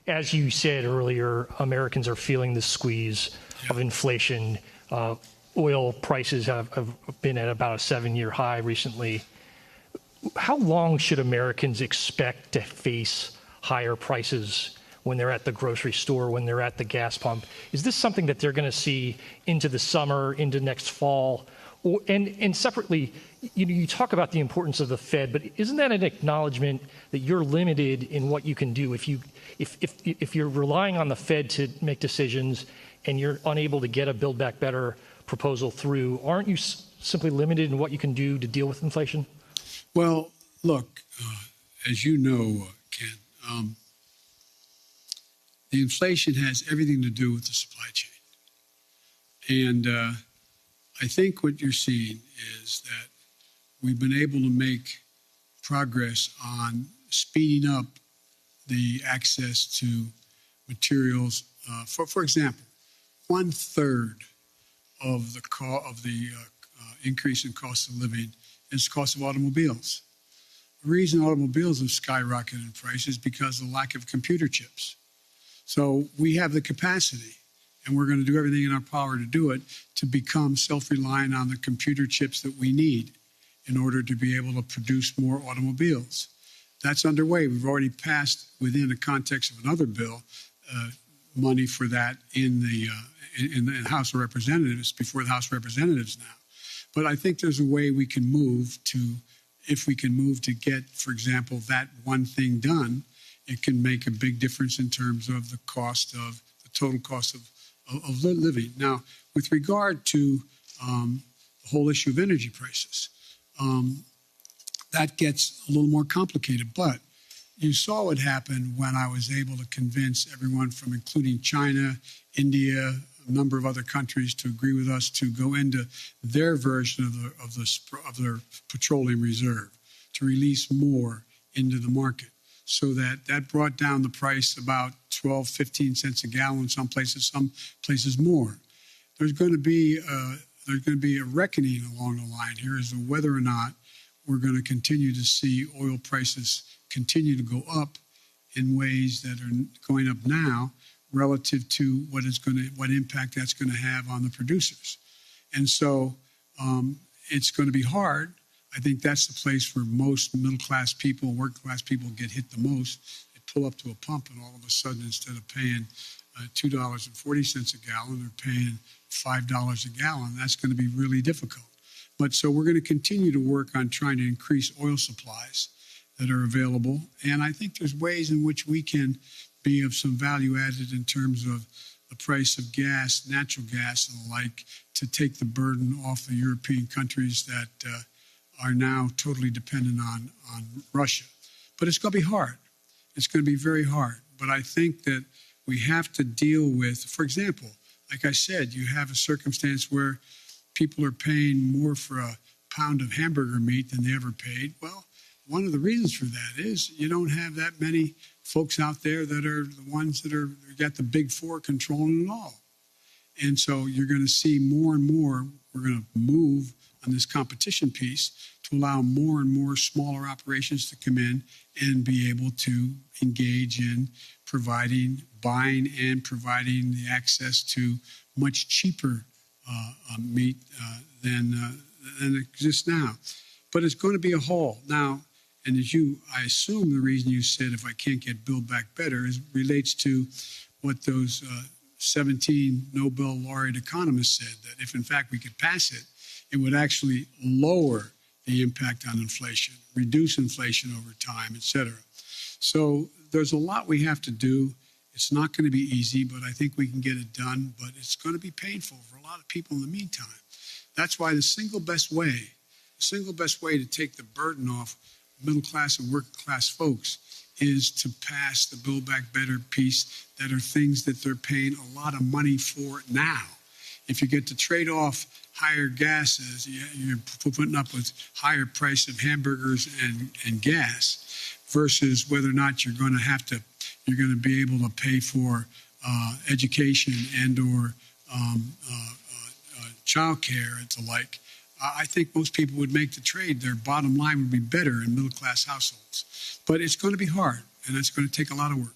as you said earlier, Americans are feeling the squeeze of inflation. Oil prices have been at about a 7-year high recently. How long should Americans expect to face higher prices when they're at the grocery store, when they're at the gas pump? Is this something that they're going to see into the summer, into next fall? And separately, you talk about the importance of the Fed, but isn't that an acknowledgement that you're limited in what you can do? If you're relying on the Fed to make decisions and you're unable to get a Build Back Better proposal through, aren't you simply limited in what you can do to deal with inflation? Well, look, as you know, Ken, the inflation has everything to do with the supply chain. And I think what you're seeing is that we've been able to make progress on speeding up the access to materials. For example, 1/3 of the increase in cost of living is the cost of automobiles. The reason automobiles have skyrocketed in price is because of the lack of computer chips. So we have the capacity, and we're going to do everything in our power to do it, to become self-reliant on the computer chips that we need in order to be able to produce more automobiles. That's underway. We've already passed, within the context of another bill, money for that in the House of Representatives, before the House of Representatives now. But I think there's a way we can move to, if we can move to get, for example, that one thing done, it can make a big difference in terms of the cost of, the total cost of living. Now, with regard to the whole issue of energy prices, that gets a little more complicated. But you saw what happened when I was able to convince everyone from, including China, India, a number of other countries, to agree with us to go into their version of their petroleum reserve, to release more into the market. So that brought down the price about 12, 15 cents a gallon, some places more. There's going to be a reckoning along the line here as to whether or not we're going to continue to see oil prices continue to go up in ways that are going up now relative to what impact that's going to have on the producers. And so it's going to be hard. I think that's the place where most middle-class people, working-class people get hit the most. They pull up to a pump, and all of a sudden, instead of paying $2.40 a gallon, they're paying $5 a gallon. That's going to be really difficult. But so we're going to continue to work on trying to increase oil supplies that are available. And I think there's ways in which we can be of some value added in terms of the price of gas, natural gas and the like, to take the burden off the European countries that are now totally dependent on Russia. But it's going to be hard. It's going to be very hard. But I think that we have to deal with, for example, like I said, you have a circumstance where people are paying more for a pound of hamburger meat than they ever paid. Well, one of the reasons for that is you don't have that many folks out there that are the ones that are got the big four controlling it all. And so you're going to see more and more, we're going to move on this competition piece to allow more and more smaller operations to come in and be able to engage in buying and providing the access to much cheaper meat than exists now. But it's going to be a haul. Now, and I assume the reason you said if I can't get Build Back Better relates to what those 17 Nobel laureate economists said, that if in fact we could pass it, it would actually lower the impact on inflation, reduce inflation over time, et cetera. So there's a lot we have to do. It's not going to be easy, but I think we can get it done. But it's going to be painful for a lot of people in the meantime. That's why the single best way to take the burden off middle class and working class folks is to pass the Build Back Better piece that are things that they're paying a lot of money for now. If you get to trade off higher gases, you're putting up with higher price of hamburgers and gas versus whether or not you're going to be able to pay for education and or child care and the like. I think most people would make the trade. Their bottom line would be better in middle-class households. But it's going to be hard, and it's going to take a lot of work.